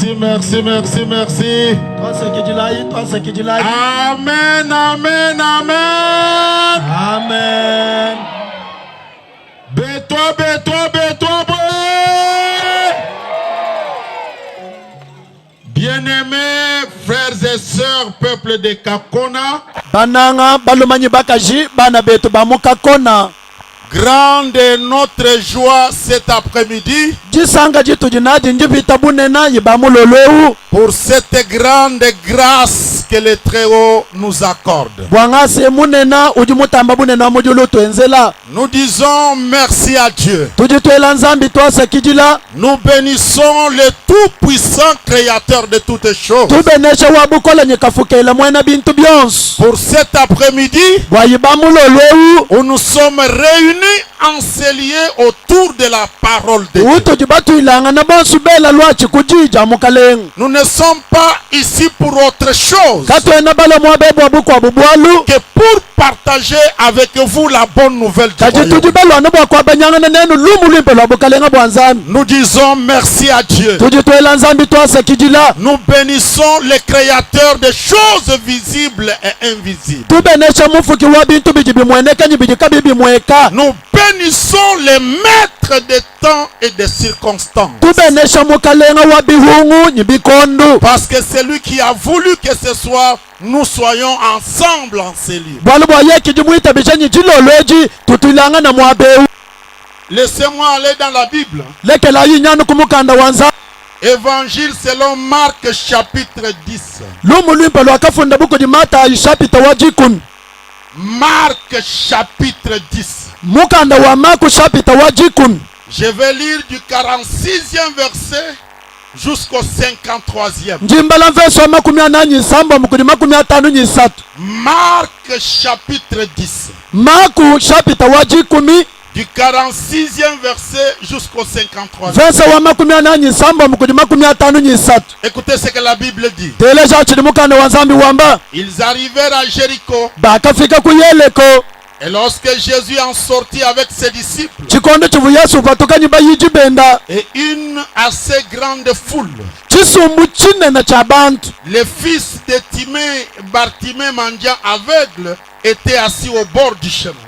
Merci, merci, merci, merci. Amen, amen, amen. Amen. Bétoi, bétoi, bétoi, bien-aimés frères et sœurs, peuple de Kakona. Bananga balumanyi bakaji bana betu bamukakona. Grande est notre joie cet après-midi pour cette grande grâce que le Très-Haut nous accorde. Nous disons merci à Dieu. Nous bénissons le tout-puissant créateur de toutes choses. Pour cet après-midi où nous sommes réunis enseignés autour de la parole de Dieu. Nous ne sommes pas ici pour autre chose que pour partager avec vous la bonne nouvelle du royaume. Nous disons merci à Dieu. Nous bénissons le créateur des choses visibles et invisibles. Nous bénissons les maîtres des temps et des circonstances. Parce que c'est lui qui a voulu que ce soit nous soyons ensemble en ces lieux. Laissez-moi aller dans la Bible. Évangile selon Marc chapitre 10. Marc chapitre 10. Je vais lire du 46e verset jusqu'au 53e. Marc chapitre 10. Du 46e verset jusqu'au 53e. Écoutez ce que la Bible dit. Ils arrivèrent à Jéricho. Et lorsque Jésus en sortit avec ses disciples et une assez grande foule, les fils de Timée, Bartimée, mendiant aveugle, était assis au bord du chemin.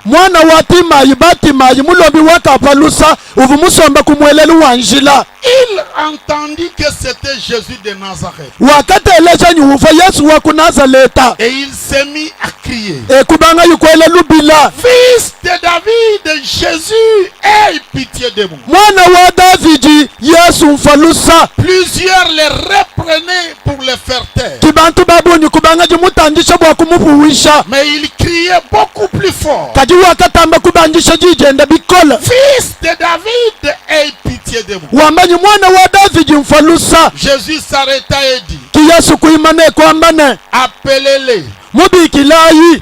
Il entendit que c'était Jésus de Nazareth. Et il s'est mis à crier, Fils de David, Jésus, aie pitié de moi. Plusieurs les reprenaient pour les faire taire. Mais il criait beaucoup plus fort, Fils de David, aie pitié de moi. Jésus s'arrêta et dit, appelez-les.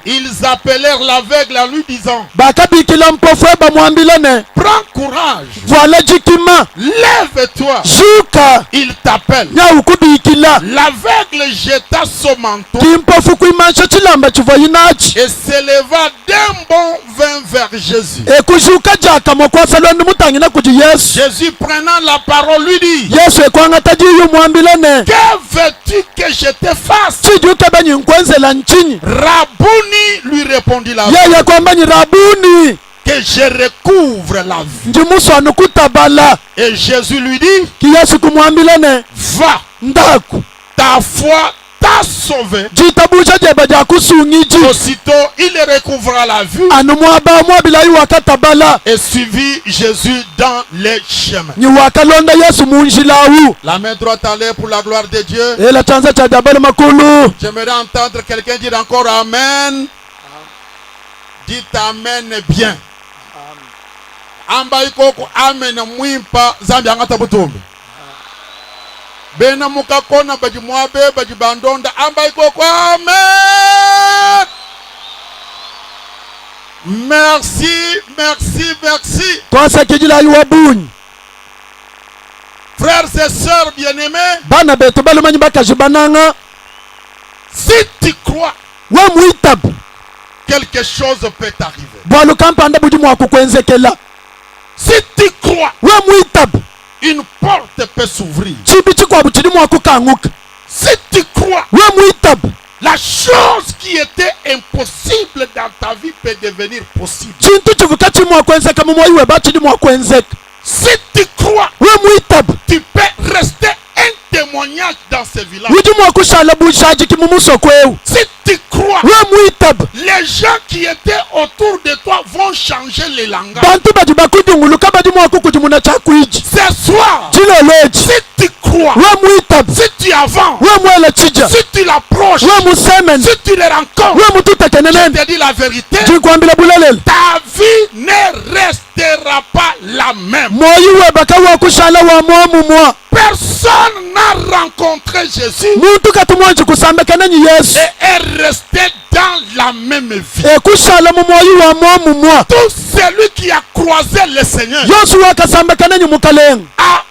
Ils appelèrent l'aveugle en lui disant, prends courage, lève-toi, il t'appelle. L'aveugle jeta son manteau et s'éleva d'un bond vers Jésus. Jésus prenant la parole lui dit, que veux-tu que je te fasse? Rabouni, lui répondit la vie, que je recouvre la vue. Et Jésus lui dit, va, ta foi t'a sauvé. Aussitôt il recouvra la vue et suivit Jésus dans les chemins. La main droite à l'air pour la gloire de Dieu. J'aimerais entendre quelqu'un dire encore Amen. Dites Amen bien. Amen. Bena mukakona baji mwabe baji bandonda ambai koko amen. Merci, merci, merci. Frères et sœurs bien-aimés, si tu crois, quelque chose peut t'arriver. Si tu crois, une porte peut s'ouvrir. chibi chikwabu chiri mwaku kanguka. Si tu crois, We muitabu. la chose qui était impossible dans ta vie peut devenir possible. Chintu chivuka chiri mwakwenzeka mu moyo weba chiri mwakwenzeka. Si tu crois, We muitabu. tu peux rester un témoignage dans ce village. Wiji mwakushala bushaji kimumuso kweu. Si tu crois, We muitabu. les gens qui étaient autour de toi vont changer les langages. Bantu badi bakudunguluka badi mwakukuji muna chakuiji. Ce soir, Chiloleji. si tu crois, We muitabu. si tu avances, We mwele chija. si tu l'approches, We musemeni. si tu les rencontres, We mututekenenene. je te dis la vérité, Chikwambila bulelele. ta vie ne restera pas la même. Moyo webaka wakushala wa mwomu mwa. Personne n'a rencontré Jésus Muntu katumwanji kusambekanenyi Yesu. et est resté dans la même vie. Kushala mu moyo wa mwomu mwa. Tout celui qui a croisé le Seigneur Yosu wakasambekanenyi mukalenga. a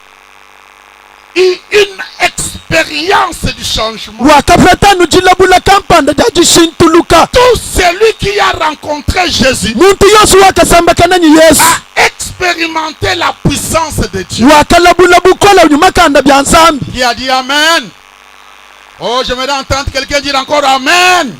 eu une expérience du changement. Wakapretanu jilabula kampanda jajishintuluka. Tout celui qui a rencontré Jésus Muntu Yosu wakasambekanenyi Yesu. a expérimenté la puissance de Dieu. Wakalabula bukola unyumakanda bya nsambi. Qui a dit Amen? Oh, j'aimerais entendre quelqu'un dire encore Amen.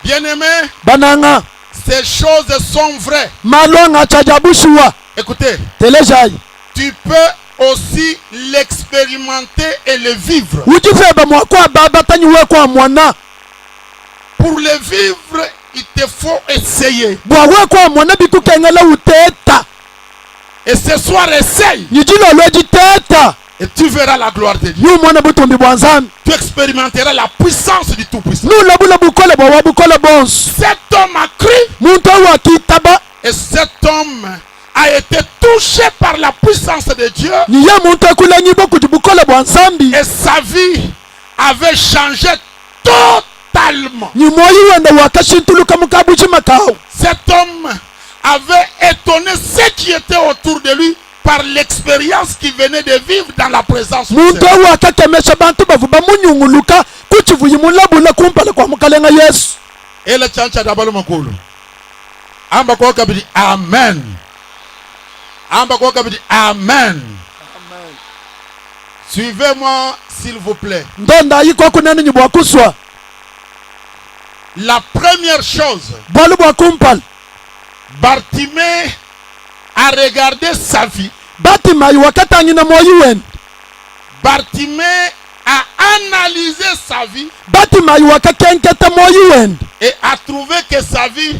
Bien-aimé, Bananga. ces choses sont vraies. Malonga chajabushuwa. Écoutez, Telejai. tu peux aussi l'expérimenter et le vivre. Ujifeba mwakwa baba tanyi wekwa mwana. Pour le vivre, il te faut essayer. Bwa wekwa mwana bikukengela uteta. Et ce soir, essaye. Nijilo lweji teta. Et tu verras la gloire de Dieu. Yu mwana butumbi bwa nsambi. Tu expérimenteras la puissance du Tout-Puissant. Nulabula bukole bwa wabukole bonsu. Cet homme a cru Muntu wakitaba. et cet homme a été touché par la puissance de Dieu. Niye muntu akulenyi boku bukole bwa nsambi. Et sa vie avait changé totalement. Ni moyo wenda wakashintuluka mukabuji makao. Cet homme avait étonné ceux qui étaient autour de lui par l'expérience qu'il venait de vivre dans la présence du Muntu Seigneur. wakakemesha bantu bavuba munyunguluka kuchivuyi mulabula kumpala kwa mukalenga Yesu. Et le chancha d'abord makulu. Amba kwa kabidi amen. Amba kwa kabidi amen. Suivez-moi s'il vous plaît. Ndonda yiko kunene nyibwa kuswa. La première chose, Bwalu bwa kumpala. Bartimée a regardé sa vie. Batima wakatangina na moyo wenda. Bartimée a analysé sa vie Batima wakakenketa moyo wenda. et a trouvé que sa vie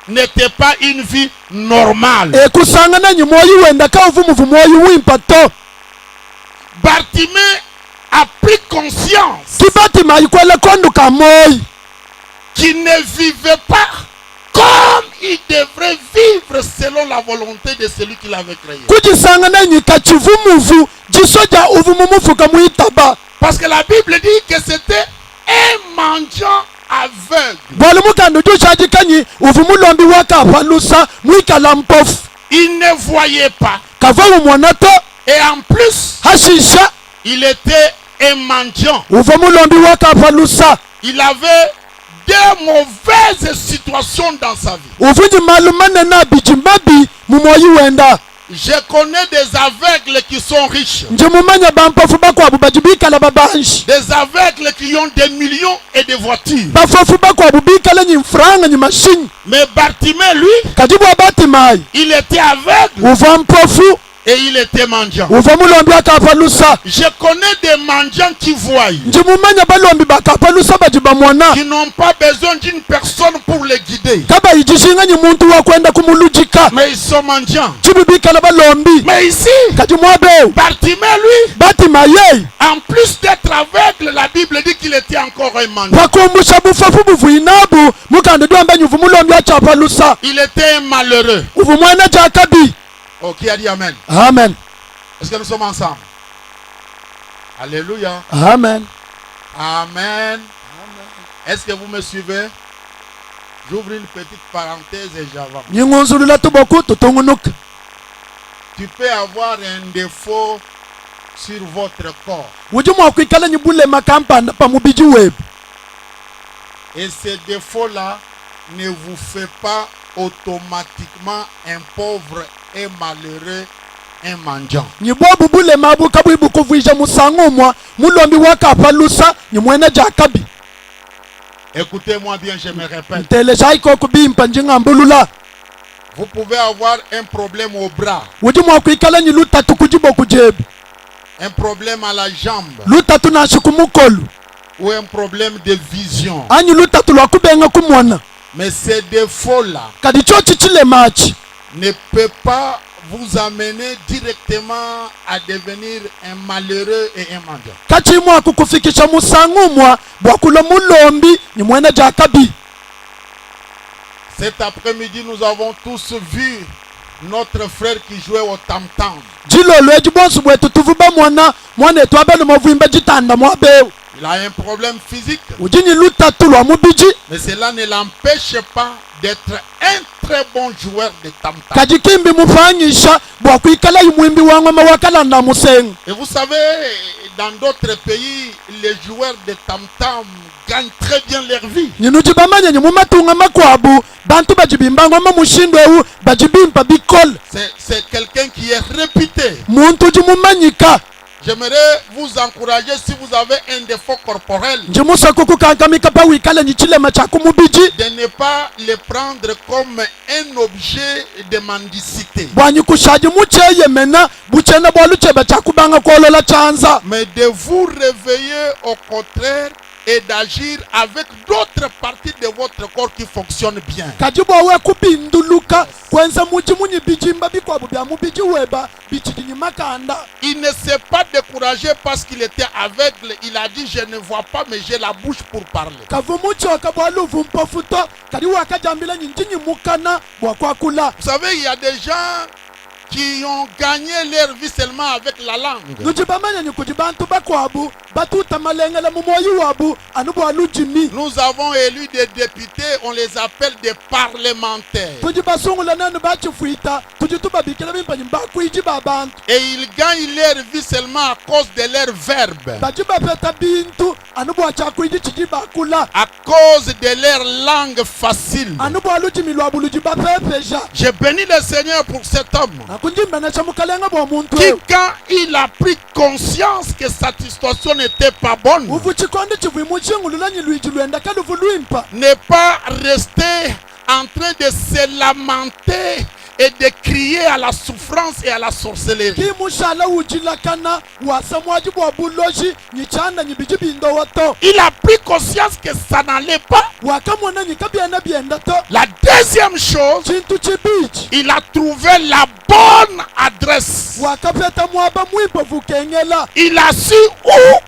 n'était pas une vie normale. Kusangana nyi moyo wenda ka uvumuvu moyo wimpato. Bartimée a pris conscience Ki Batima yikwele konduka moyo. qu'il ne vivait pas comme il devrait vivre selon la volonté de celui qui l'avait créé. Kujisangana nyi kachivumuvu jisoja uvumumufu kamuitaba. Parce que la Bible dit que c'était un mendiant aveugle. Bwalu mukando jushaji kanyi uvumulombi wakapalusa mwikala mpofu. Il ne voyait pas. Kava umwanato Et en plus, hashisha il était un mendiant. uvumulombi wakapalusa. Il avait des mauvaises situations dans sa vie. Ufunyi malumane na bijimabi mumoyi wenda. Je connais des aveugles qui sont riches. Njimumanya bampofu bakwa bubajibika la babanshi. Des aveugles qui ont des millions et des voitures. Bafofu bakwa bubika la nyimfranga nyimashini. Mais Bartimée, lui, Kajibu wa Batimai. il était aveugle Uva mpofu. et il était mendiant. Uva mulombi akapalusa. Je connais des mendiants qui voient, Njimumanya balombi bakapalusa bajiba mwana. qui n'ont pas besoin d'une personne pour les guider. Kaba ijishinga nyi muntu wa kwenda kumulujika. Mais ils sont mendiants. Chibibika la balombi. Mais ici, Kajimwabe. Bartimée, lui, Batimaye. en plus d'être aveugle, la Bible dit qu'il était encore un mendiant. Bakumbusha bufofu buvuinabu. Mukando duamba nyuvu mulombi achapalusa. Il était un malheureux. Uvu mwana jakabi. Oh, qui a dit Amen? Amen. Est-ce que nous sommes ensemble? Alléluia. Amen. Amen. Est-ce que vous me suivez? J'ouvre une petite parenthèse et j'avance. Nyingunzulula tuboku tutungunuka. Tu peux avoir un défaut sur votre corps. Ujumu wakwikala nyibule makampanda pamubiji webu. Et ce défaut-là ne vous fait pas automatiquement un pauvre et malheureux un mendiant. Nyibobu bule mabu kabu ibu kuvuija musangu mwa mulombi waka palusa ni mwene jakabi. Écoutez-moi bien, je me répète. Telejai koku bimpa njinga mbulula. Vous pouvez avoir un problème au bras, Ujimu wakuikala ni lutatu kujibo kujebu. un problème à la jambe Lutatu na shikumukolu. ou un problème de vision. Anyi lutatu lwakubenga kumwana. Mais ces défauts-là Kadicho chichile machi. ne peuvent pas vous amener directement à devenir un malheureux et un mendiant. Kachimu akukufikisha musangu mwa bwakulo mulombi ni mwene jakabi. Cet après-midi, nous avons tous vu notre frère qui jouait au tam-tam. Jilo lweji bonsu bwetu tuvuba mwana etu abelu mavimba jitanda mwabeu. Il a un problème physique, Ujini lutatu lwa mubiji. mais cela ne l'empêche pas d'être un très bon joueur de tam-tam. Kajikimbi mufanyisha bwakuikala imwimbi wangwa mawakala na musengu. Et vous savez, dans d'autres pays, les joueurs de tam-tam gagnent très bien leur vie. Ninujibamanya ni mumatunga makwabu bantu bajibimbangwa mamushindwewu bajibimpa bikol. C'est quelqu'un qui est réputé. Muntu jimumanyika. J'aimerais vous encourager, si vous avez un défaut corporel, Njimusa kukukankamika pa wikala ni chilema cha kumubiji. de ne pas le prendre comme un objet de mendicité, Bwanyi kushaji mucheye mena buchena bwalucheba cha kubanga kwolola chanza. mais de vous réveiller au contraire et d'agir avec d'autres parties de votre corps qui fonctionnent bien. Kajibo we kubinduluka kwenza muji munyi bijimba bikwabu bya mubiji weba bichidini makanda. Il ne s'est pas découragé parce qu'il était aveugle. Il a dit, je ne vois pas, mais j'ai la bouche pour parler. Kavu muchoka bwaluvu mpafuto kadi wakajambila nyinjinyi mukana bwakwakula. Vous savez, il y a des gens qui ont gagné leur vie seulement avec la langue. Nujibamanya ni kujibantu bakwabu batuta malengela mumoyi wabu anu bwalujimi. Nous avons élu des députés, on les appelle des parlementaires. Tujibasungula nanu bachifuita tujituba bikila bimpanyi bakuiji babantu. Et ils gagnent leur vie seulement à cause de leurs verbes, Bajiba peta bintu anu bwachakuiji chijibakula. à cause de leur langue facile. Anu bwalujimi lwabulujiba pepeja. Je bénis le Seigneur pour cet homme Nakunjimba na chamukalenga bwa muntu qui, wewe. quand il a pris conscience que sa situation n'était pas bonne, Uvu chikondi chivimu chingululanyi luiji luenda kaluvu luimpa. n'est pas resté en train de se lamenter et de crier à la souffrance et à la sorcellerie. Kimushala ujilakana wasamwaji bwa buloji nyichanda nyibijibindo wato. Il a pris conscience que ça n'allait pas. Wakamwana nyikabiana bienda to. La deuxième chose, Chintu chibichi. il a trouvé la bonne adresse. Wakapeta mwaba mwimpa vukengela. Il a su où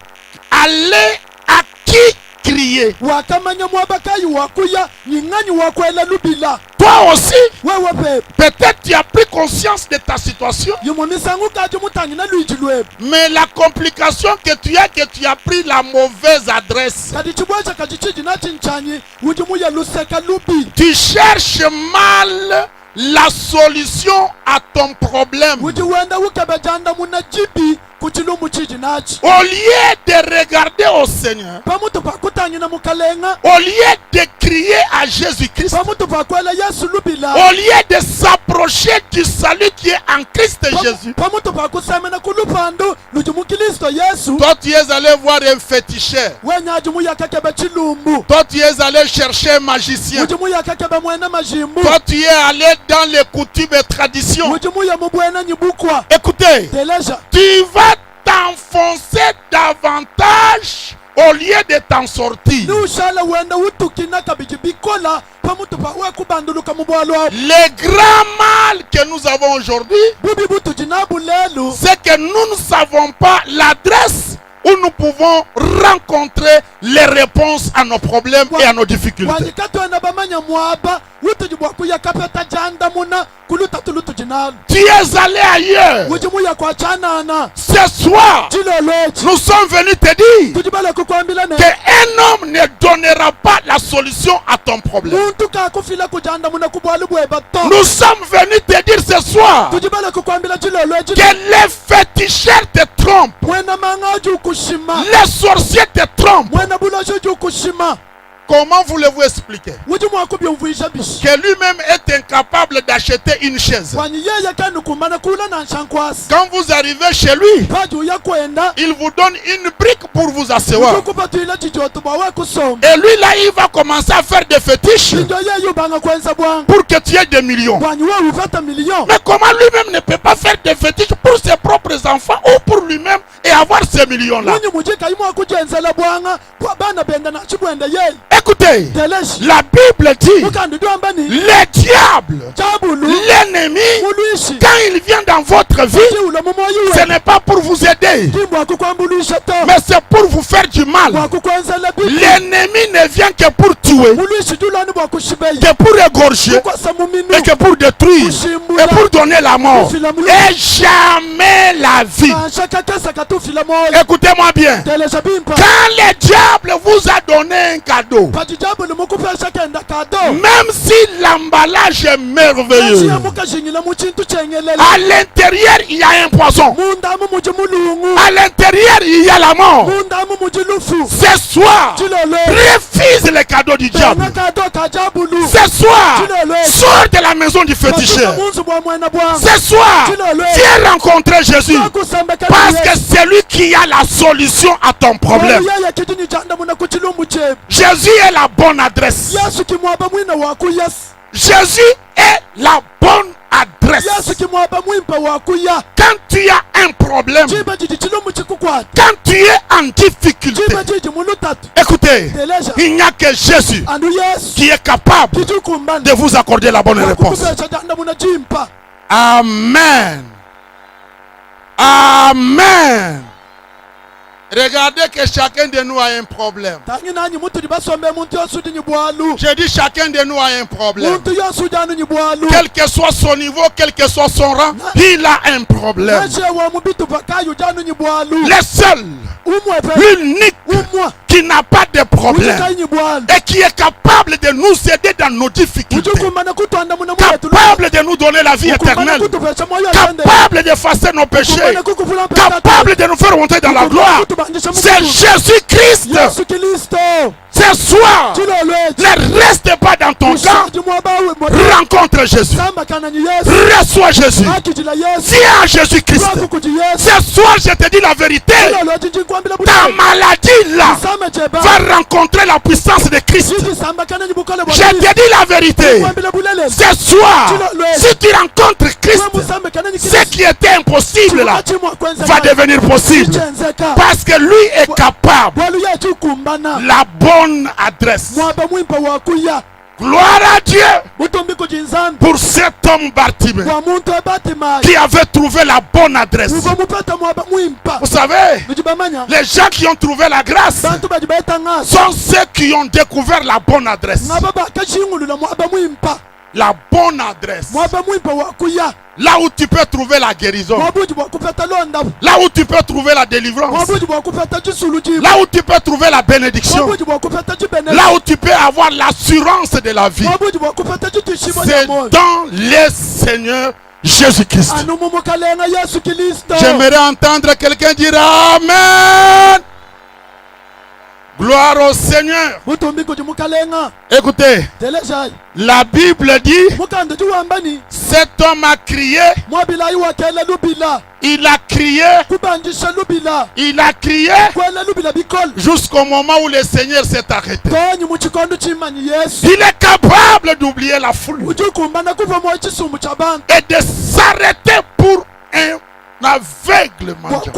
aller, à qui crier. Wakamanya mwaba kayi wakuya nyingani wakwela lubila. Toi aussi, Wewe pepe. peut-être tu as pris conscience de ta situation, Yumumisangu kaji mutangi na luiji luebu. mais la complication que tu as pris la mauvaise adresse. Kadi chibwacha kaji chiji na chinchanyi ujimuya luseka lubi. Tu cherches mal la solution à ton problème. Uji wenda ukebejanda munajibi kuchilumu chiji nachi. Au lieu de regarder au Seigneur, Pamutu pakutangi na mukalenga. au lieu de crier à Jésus-Christ, Pamutu pakwela Yesu lubila. au lieu de s'approcher du salut qui est en Christ Jésus, Pamutu pakusemena kulupandu lujimu Kristo Yesu. toi tu es allé voir un féticheur, Wenya ajimu yakakebe chilumbu. toi tu es allé chercher un magicien, Ujimu yakakebe mwena majimbu. toi tu es allé dans les coutumes et traditions. Ujimu ya mubwena nyibukwa. Écoutez, Teleja. tu vas t'enfoncer davantage au lieu de t'en sortir. Ni ushala wenda utukina kabiji bikola. Pamutu pa wekubanduluka mubwalo. Le grand mal que nous avons aujourd'hui, Bubi butu jinabu lelu. c'est que nous ne savons pas l'adresse où nous pouvons rencontrer les réponses à nos problèmes et à nos difficultés. Wanyikato ena bamanya mwaba. Utuji bwaku ya kapeta janda muna. Kuluta tulutu jinalu. Tu es allé ailleurs. Ujimu ya kwa chanana. Ce soir, Jilo loji. nous sommes venus te dire Tujibale kukwambila ne. qu'un homme ne donnera pas la solution à ton problème. Muntu kakufila kujanda muna kubwalu bweba to. Nous sommes venus te dire ce soir Tujibale kukwambila jilo loji. que les féticheurs te trompent, Mwena mangaji ukushima. les sorciers te trompent. Mwena buloji ukushima. Comment voulez-vous expliquer que lui-même est incapable d'acheter une chaise? Quand vous arrivez chez lui, il vous donne une brique pour vous asseoir. Et lui là, il va commencer à faire des fétiches pour que tu aies des millions. Mais comment lui-même ne peut pas faire des fétiches pour ses propres enfants ou pour lui-même et avoir ces millions-là? Écoutez, la Bible dit, le diable, l'ennemi, quand il vient dans votre vie, ce n'est pas pour vous aider, mais c'est pour vous faire du mal. L'ennemi ne vient que pour tuer, que pour égorger, et que pour détruire, et pour donner la mort, et jamais la vie. Écoutez-moi bien, quand le diable vous a donné un cadeau, même si l'emballage est merveilleux, à l'intérieur il y a un poison, à l'intérieur il y a la mort. Ce soir, refuse le cadeau du diable. Ce soir, sors de la maison du féticheur. Ce soir, viens rencontrer Jésus, parce que c'est lui qui a la solution à ton problème. Jésus est la bonne adresse. Jésus est la bonne adresse. Quand tu as un problème, quand tu es en difficulté, écoutez, il n'y a que Jésus qui est capable de vous accorder la bonne réponse. Amen. Amen. Regardez que chacun de nous a un problème. J'ai dit chacun de nous a un problème. Quel que soit son niveau, quel que soit son rang, il a un problème. Le seul, l'unique qui n'a pas de problème et qui est capable de nous aider dans nos difficultés, capable de nous donner la vie éternelle, capable d'effacer nos péchés, capable de nous faire monter dans la gloire, c'est Jésus-Christ. Ce soir, ne reste pas dans ton camp. Rencontre Jésus. Reçois Jésus. Viens à Jésus-Christ. Ce soir, je te dis la vérité. Ta maladie là va rencontrer la puissance de Christ. Je te dis la vérité. Ce soir, si tu rencontres Christ, ce qui était impossible là va devenir possible. Parce que lui est capable. La bonne adresse. Gloire à Dieu pour cet homme Bartimée qui avait trouvé la bonne adresse. Vous savez, les gens qui ont trouvé la grâce sont ceux qui ont découvert la bonne adresse. La bonne adresse. Là où tu peux trouver la guérison. Là où tu peux trouver la délivrance. Là où tu peux trouver la bénédiction. Là où tu peux avoir l'assurance de la vie. C'est dans le Seigneur Jésus-Christ. J'aimerais entendre quelqu'un dire Amen. Gloire au Seigneur. Écoutez, la Bible dit, cet homme a crié, il a crié jusqu'au moment où le Seigneur s'est arrêté. Il est capable d'oublier la foule et de s'arrêter pour un aveugle mendiant.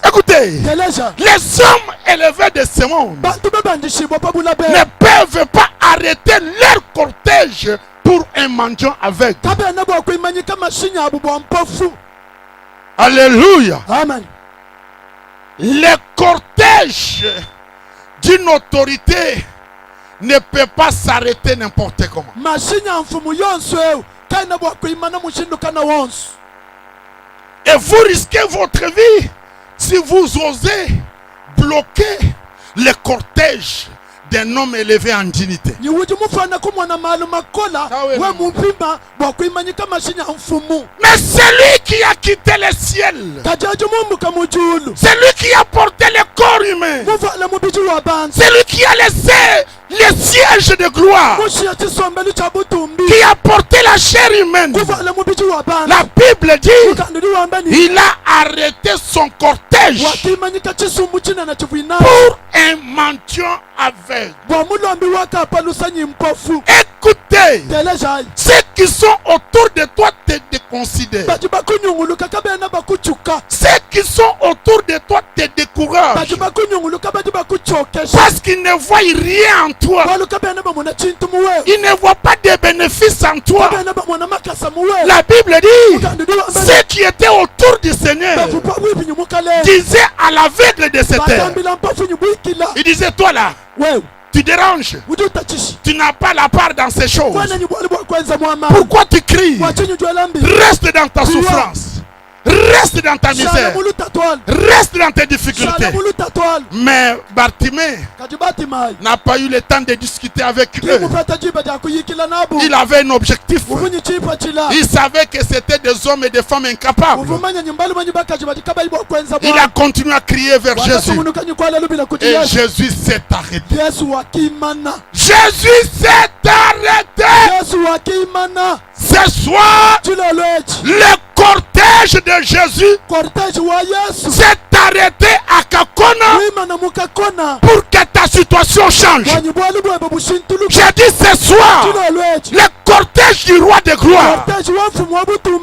Écoutez, les hommes élevés de ce monde ne peuvent pas arrêter leur cortège pour un mendiant aveugle. Alléluia. Amen. Le cortège d'une autorité ne peut pas s'arrêter n'importe comment. Et vous risquez votre vie si vous osez bloquer le cortège d'un homme élevé en dignité. Mais celui qui a quitté le ciel, celui qui a porté le corps humain, celui qui a laissé les sièges de gloire, qui a porté la chair humaine, la Bible dit, il a arrêté son cortège pour un mendiant aveugle. Écoutez, ceux qui sont autour de toi te déconsidèrent. Ceux qui sont autour de toi te découragent parce qu'ils ne voient rien en toi. Ils ne voient pas de bénéfices en toi. La Bible dit, ceux qui étaient autour du Seigneur disaient à l'aveugle de cette terre, il disait, toi là, tu déranges, tu n'as pas la part dans ces choses. Pourquoi tu cries? Reste dans ta souffrance. Reste dans ta misère. Reste dans tes difficultés. Mais Bartimée n'a pas eu le temps de discuter avec eux. Il avait un objectif. Il savait que c'était des hommes et des femmes incapables. Il a continué à crier vers Jésus. Et Jésus s'est arrêté. Jésus s'est arrêté. Ce soir, le cortège de Jésus s'est arrêté à Kakona pour que ta situation change. J'ai dit ce soir, le cortège du roi de gloire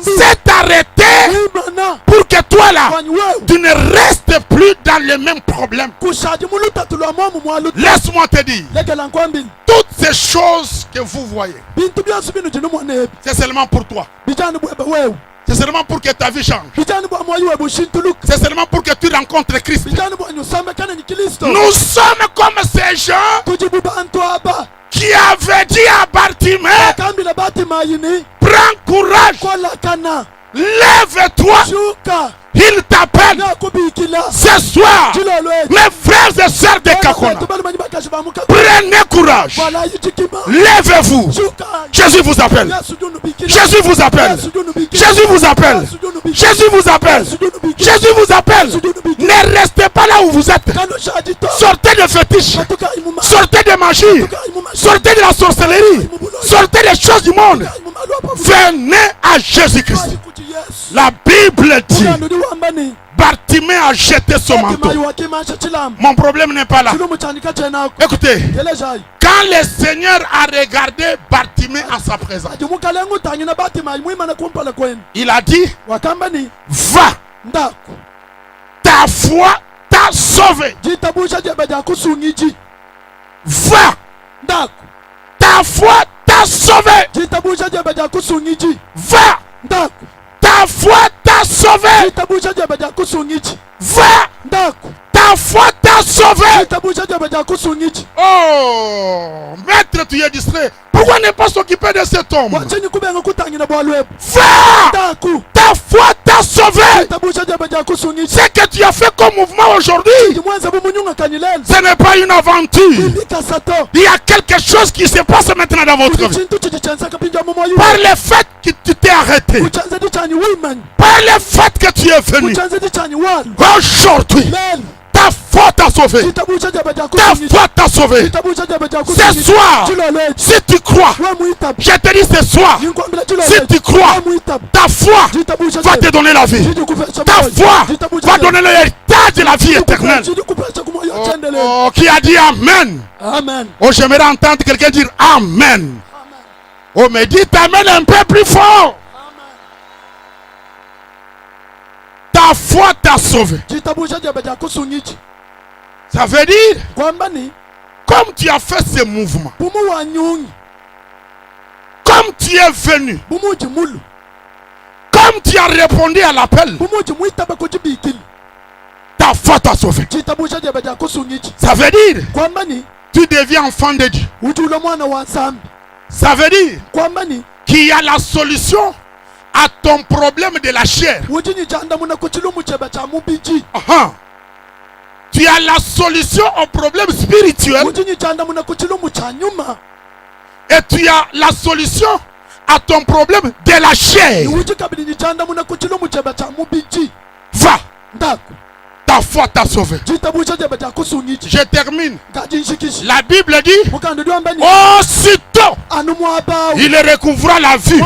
s'est arrêté pour que toi là, tu ne restes plus dans les mêmes problèmes. Laisse-moi te dire, toutes ces choses que vous voyez, c'est seulement pour toi. C'est seulement pour que ta vie change. C'est seulement pour que tu rencontres Christ. Nous sommes comme ces gens qui avaient dit à Bartimée, prends courage, lève-toi, il t'appelle. Ce soir, mes frères et sœurs de Kakona, prenez courage, lèvez-vous. Jésus vous appelle. Jésus vous appelle. Jésus vous appelle. Jésus vous appelle. Jésus vous appelle. Ne restez pas là où vous êtes. Sortez de fétiches. Sortez de magie. Sortez de la sorcellerie. Sortez des choses du monde. Venez à Jésus-Christ. La Bible dit, Bartimée a jeté son manteau. Mon problème n'est pas là. Écoutez, quand le Seigneur a regardé Bartimée en sa présence, il a dit, va, ta foi t'a sauvé. Va, ta foi t'a sauvé. Va, ta foi t'a sauvé. Va, ta foi t'a sauvé. Oh, maître, tu es distrait. Pourquoi ne pas s'occuper de cet homme? Va, ta foi t'a sauvé. Ce que tu as fait comme mouvement aujourd'hui, ce n'est pas une aventure. Il y a quelque chose qui se passe maintenant dans votre vie. Par le fait que tu t'es arrêté, par le fait que tu es venu, aujourd'hui, ta foi t'a sauvé. Ta foi t'a sauvé. Ce soir, si tu crois, je te dis ce soir, si tu crois, ta foi va te donner la vie. Ta foi va donner l'héritage de la vie éternelle. Oh, qui a dit Amen? Amen. Oh, j'aimerais entendre quelqu'un dire Amen. Oh, mais dites Amen un peu plus fort. Ta foi t'a sauvé. Ça veut dire, comme tu as fait ce mouvement, comme tu es venu, comme tu as répondu à l'appel, ta foi t'a sauvé. Ça veut dire, tu deviens enfant de Dieu. Ça veut dire qu'il y a la solution à ton problème de la chair. Tu tu as la solution au problème spirituel et tu as la solution à ton problème de la chair. Va. Ta foi t'a sauvé. Je termine. La Bible dit, aussitôt, il recouvra la vue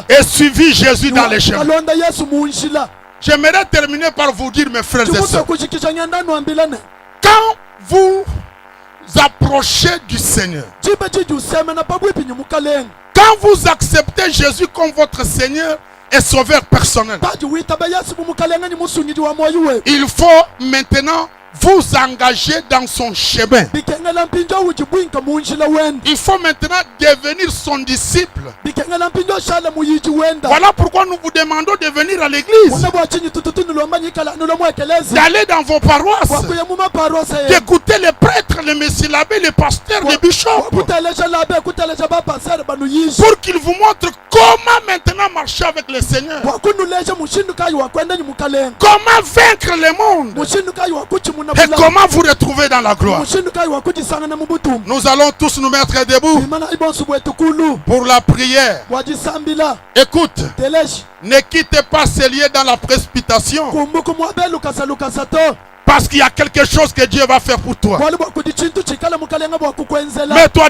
et suivit Jésus dans les chemins. J'aimerais terminer par vous dire, mes frères et sœurs, quand vous approchez du Seigneur, quand vous acceptez Jésus comme votre Seigneur et Sauveur personnel, il faut maintenant vous engager dans son chemin. Il faut maintenant devenir son disciple. Voilà pourquoi nous vous demandons de venir à l'église, d'aller dans vos paroisses, d'écouter les prêtres, les messieurs l'abbé, les pasteurs, les bishops, pour qu'ils vous montrent comment maintenant marcher avec le Seigneur, comment vaincre le monde et comment vous retrouver dans la gloire. Nous allons tous nous mettre debout pour la prière. Écoute, ne quittez pas ces lieux dans la précipitation, parce qu'il y a quelque chose que Dieu va faire pour toi. Mets-toi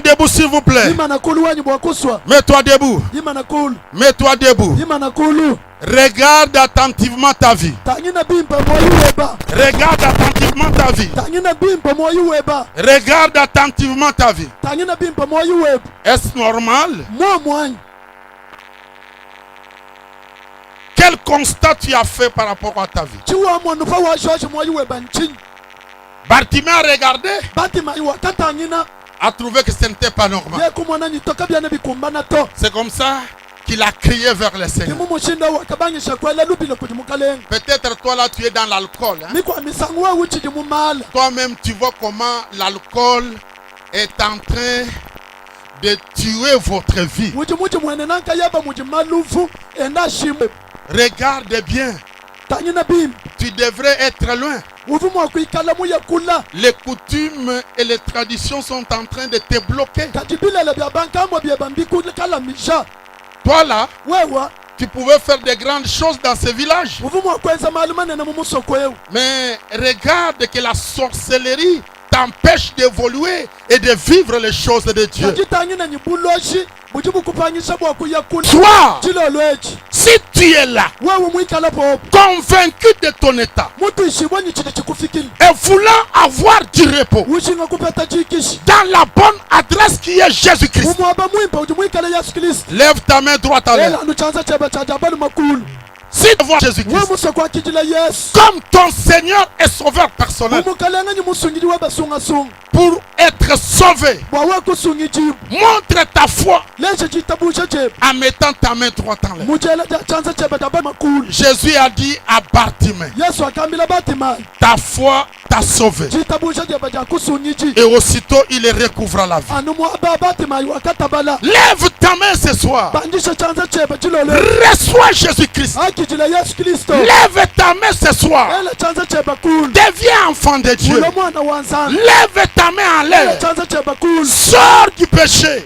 debout, s'il vous plaît. Mets-toi debout. Mets-toi debout. Regarde attentivement ta vie. Regarde attentivement ta vie. Regarde attentivement ta vie. Est-ce normal? Quel constat tu as fait par rapport à ta vie? Bartimée a regardé, a trouvé que ce n'était pas normal. C'est comme ça qu'il a crié vers le Seigneur. Peut-être toi là tu es dans l'alcool. Toi-même tu vois comment l'alcool est en train de tuer votre vie. Regarde bien. Tu devrais être loin. Les coutumes et les traditions sont en train de te bloquer. Toi là, tu pouvais faire de grandes choses dans ce village. Mais regarde que la sorcellerie t'empêche d'évoluer et de vivre les choses de Dieu. Toi, si tu es là, convaincu de ton état et voulant avoir du repos dans la bonne adresse qui est Jésus-Christ, lève ta main droite à l'air. Si tu vois Jésus-Christ comme ton Seigneur et Sauveur personnel, pour être sauvé, montre ta foi en mettant ta main droite en l'air. Jésus a dit à Bartimée, ta foi t'a sauvé. Et aussitôt il recouvra la vie. Lève ta main ce soir. Reçois Jésus-Christ. Lève ta main ce soir. Deviens enfant de Dieu. Lève ta main en l'air. Sors du péché.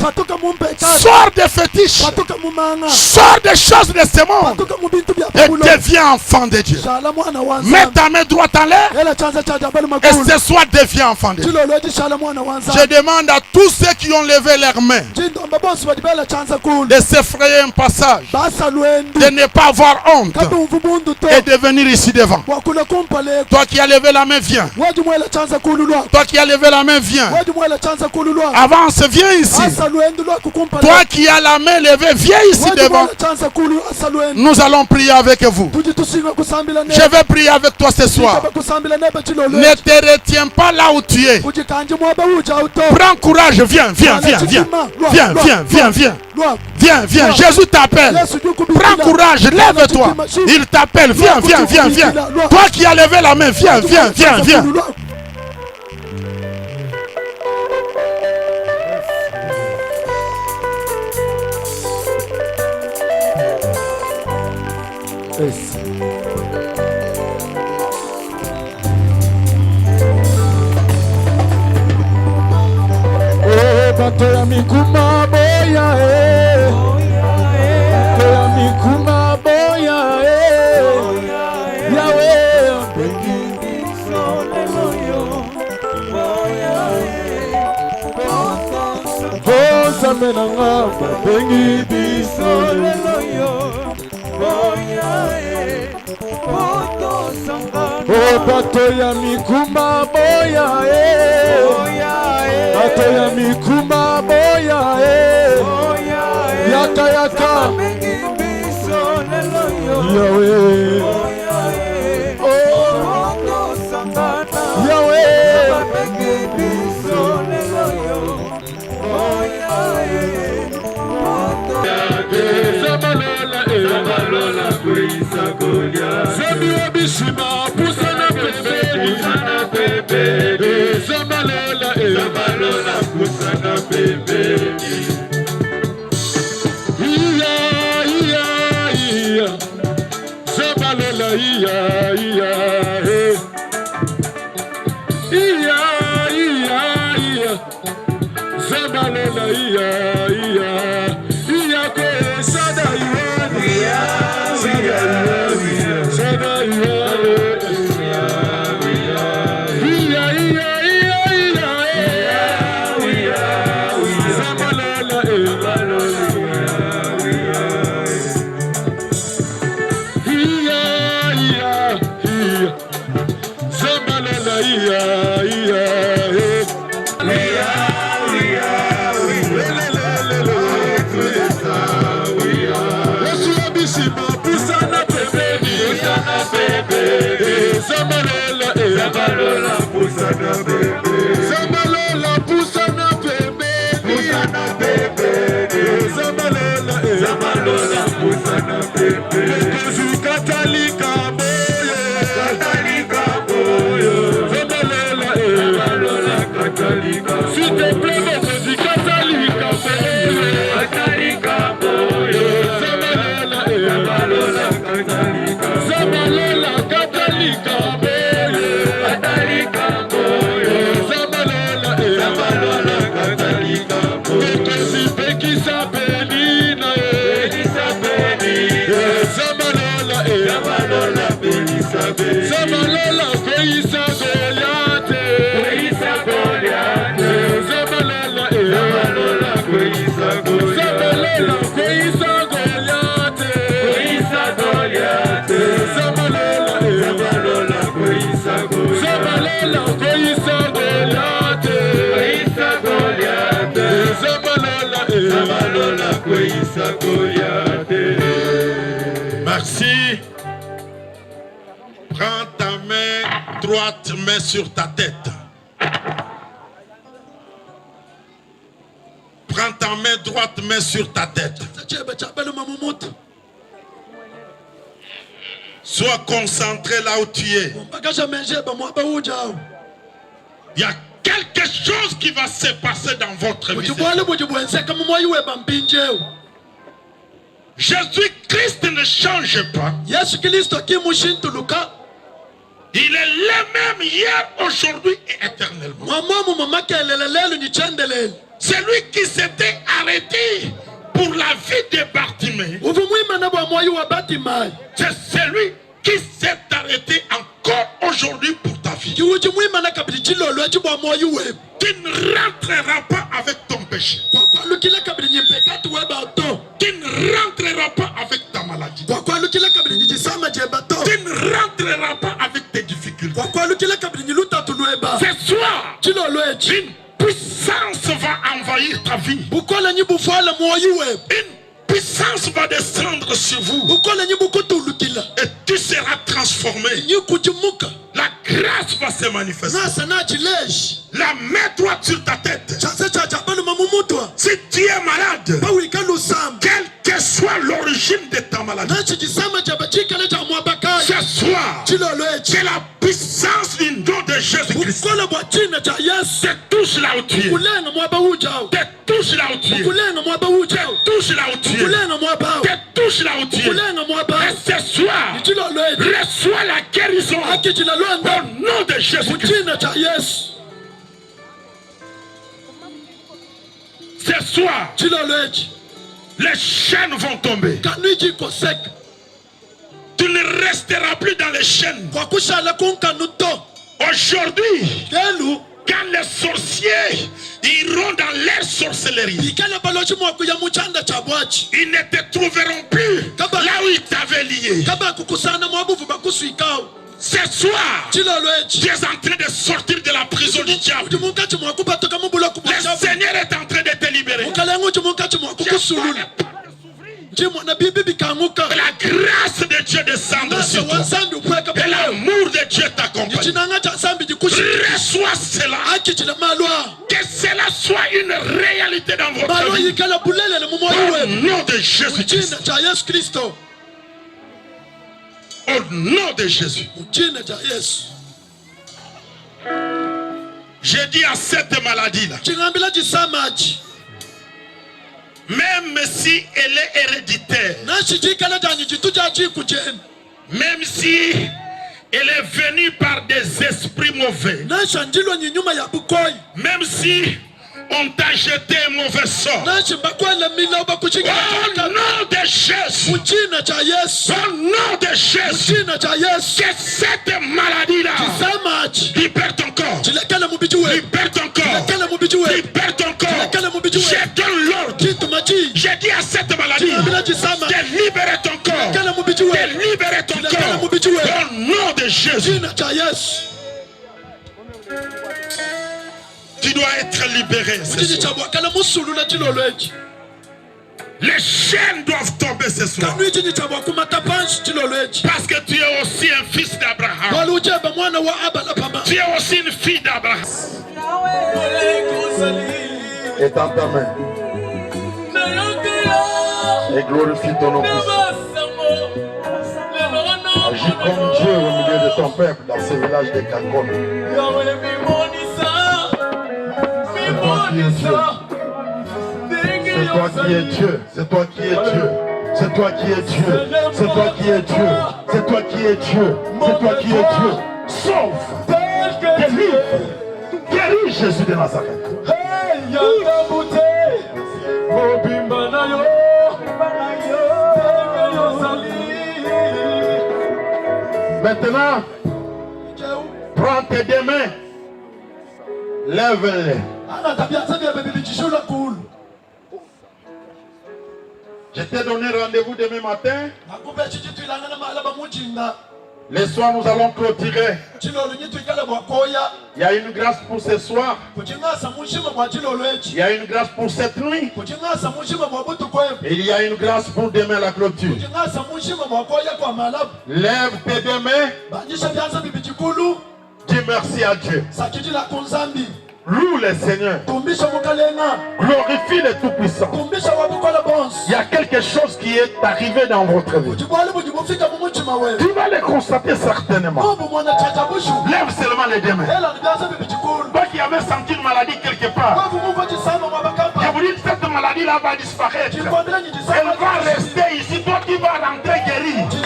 Sors des fétiches. Sors des choses de ce monde. Et deviens enfant de Dieu. Mets ta main droite en l'air. Et ce soir deviens enfant de Dieu. Je demande à tous ceux qui ont levé leurs mains de s'effrayer un passage, de ne pas avoir honte et de venir ici devant. Toi qui as levé la main, viens. Toi qui as levé la main, viens. Avance, viens ici. Toi qui as la main levée, viens ici devant. Nous allons prier avec vous. Je vais prier avec toi ce soir. Ne te retiens pas là où tu es. Prends courage, viens, viens, viens, viens. Viens, viens, viens, viens. Viens, viens, Jésus t'appelle. Prends courage, lève-toi. Il t'appelle, viens, viens, viens, viens. Toi qui as levé la main, viens, viens, viens, viens. bato ya mikuma boya bato ya mikuma boya Yawe Bozambe nanga babengi biso lelo yo Oh bato ya mikuma boya bato ya mikuma boya yaka yaka Yawe Yawe Zabalola kuisa golia Zabi wabishima pusana pepe Zabalola pusana pepe Iya Zabalola iya Zabalola iya kwe sada Zabalola pusana bebe Zabalola pusana bebe Zabalola pusana bebe Kozi katalika boyo Zabalola katalika s'il te plaît kozi katalika boyo Zabalola katalika Zabalola katalika Zabalola koisa Goliate Zabalola koisa Goliate Zabalola koisa Goliate Zabalola koisa Goliate Zabalola koisa Goliate. Merci. Prends ta main droite, mets sur ta tête. Prends ta main droite, mets sur ta tête. Sois concentré là où tu es. Il y a quelque chose qui va se passer dans votre vie. Jésus-Christ ne change pas. Il est le même hier, aujourd'hui et éternellement. C'est lui qui s'était arrêté pour la vie de Bartimée. C'est celui qui s'est arrêté encore aujourd'hui pour ta vie. Tu ne rentreras pas avec ton péché. Tu ne rentreras pas avec ta maladie. Tu ne rentreras pas avec tes difficultés. Ce soir, une puissance va envahir ta vie. Une puissance va descendre sur vous. Et tu seras transformé. La grâce va se manifester. La main droite sur ta tête. Si tu es malade, quelle que soit l'origine de ta maladie, ce soir, c'est la puissance du nom de Jésus-Christ. Te touche là où tu es. Te touche là où tu es. Te touche là où tu es. Te touche là où tu es. Et ce soir, reçois la guérison au nom de Jésus-Christ. Ce soir, les chaînes vont tomber. Tu ne resteras plus dans les chaînes. Aujourd'hui, quand les sorciers iront dans leur sorcellerie, ils ne te trouveront plus là où ils t'avaient lié. Ce soir, tu es en train de sortir de la prison du diable. Le Seigneur est en train de te libérer. La grâce de Dieu descend sur toi. Et l'amour de Dieu t'accompagne. Reçois cela. Que cela soit une réalité dans votre vie. Au nom de Jésus-Christ. Au nom de Jésus. J'ai dit à cette maladie-là, même si elle est héréditaire, même si elle est venue par des esprits mauvais, même si on t'a jeté un mauvais sort, au nom de Jésus, au nom de Jésus, que cette maladie-là libère ton corps, libère ton corps, libère ton corps. Je donne l'ordre, j'ai dit à cette maladie de libérer ton corps, de libérer ton corps, au nom de Jésus. Tu dois être libéré. Les chaînes doivent tomber ce soir. Parce que tu es aussi un fils d'Abraham. Tu es aussi une fille d'Abraham. Étends ta main et glorifie ton nom. Agis comme Dieu au milieu de ton peuple dans ce village de Kakon. C'est toi qui es Dieu. C'est toi qui es Dieu. C'est toi qui es Dieu. C'est toi qui es Dieu. C'est toi qui es Dieu. C'est toi qui es Dieu. Sauve, délivre, guéris Jésus de Nazareth. Maintenant, prends tes deux mains, lève-les. Je t'ai donné rendez-vous demain matin. Le soir, nous allons clôturer. Il y a une grâce pour ce soir. Il y a une grâce pour cette nuit. Et il y a une grâce pour demain la clôture. Lève tes deux mains. Dis merci à Dieu. Loue le Seigneur. Glorifie le Tout-Puissant. Il y a quelque chose qui est arrivé dans votre vie. Tu vas le constater certainement. Lève seulement les deux mains. Toi qui avais senti une maladie quelque part, je vous dis que cette maladie-là va disparaître. Elle va rester ici. Toi qui vas rentrer guéri. Tu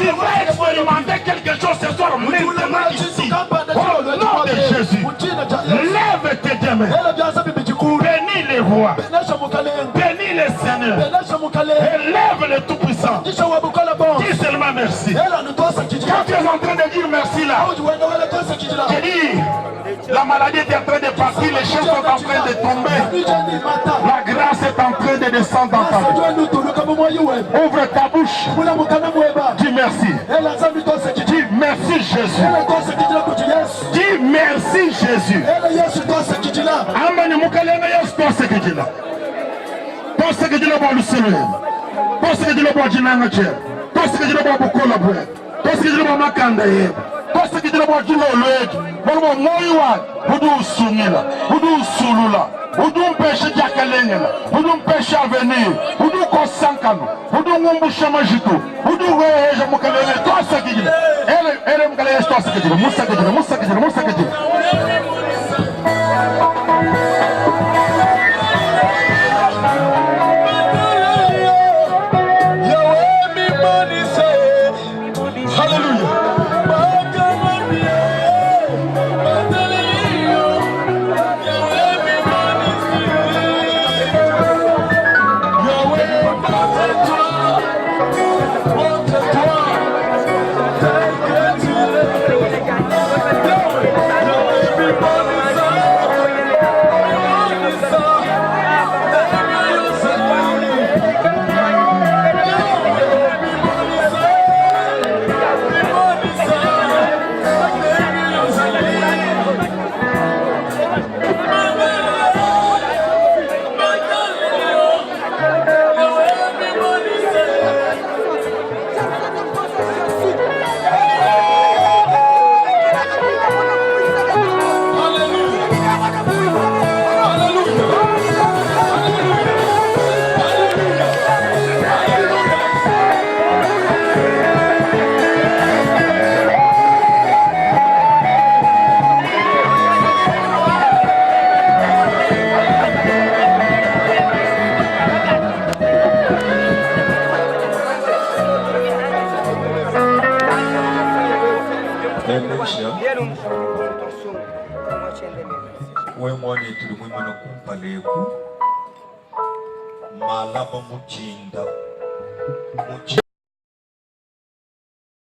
vas expérimenter quelque chose ce soir maintenant ici. Au nom de Jésus. Lève tes deux mains. Bénis les rois. Bénis les seigneurs. Élève le Tout-Puissant. Dis seulement merci. Quand tu es en train de dire merci là, j'ai dit, la maladie est en train de partir, les choses sont en train de tomber. La grâce est en train de descendre dans ta vie. Ouvre ta bouche. Dis merci. Dis merci Jésus. Dis merci Jésus. Amen. Udum pêche diakalengela, udum pêche avenir, udum kosankano, udum ngumbusha majitu, udum weja mukalele tosa kijile. Ele mukalele tosa kijile, musa kijile, musa kijile, musa kijile. we mwana tuli mwimana kumpaleku malaba muchinda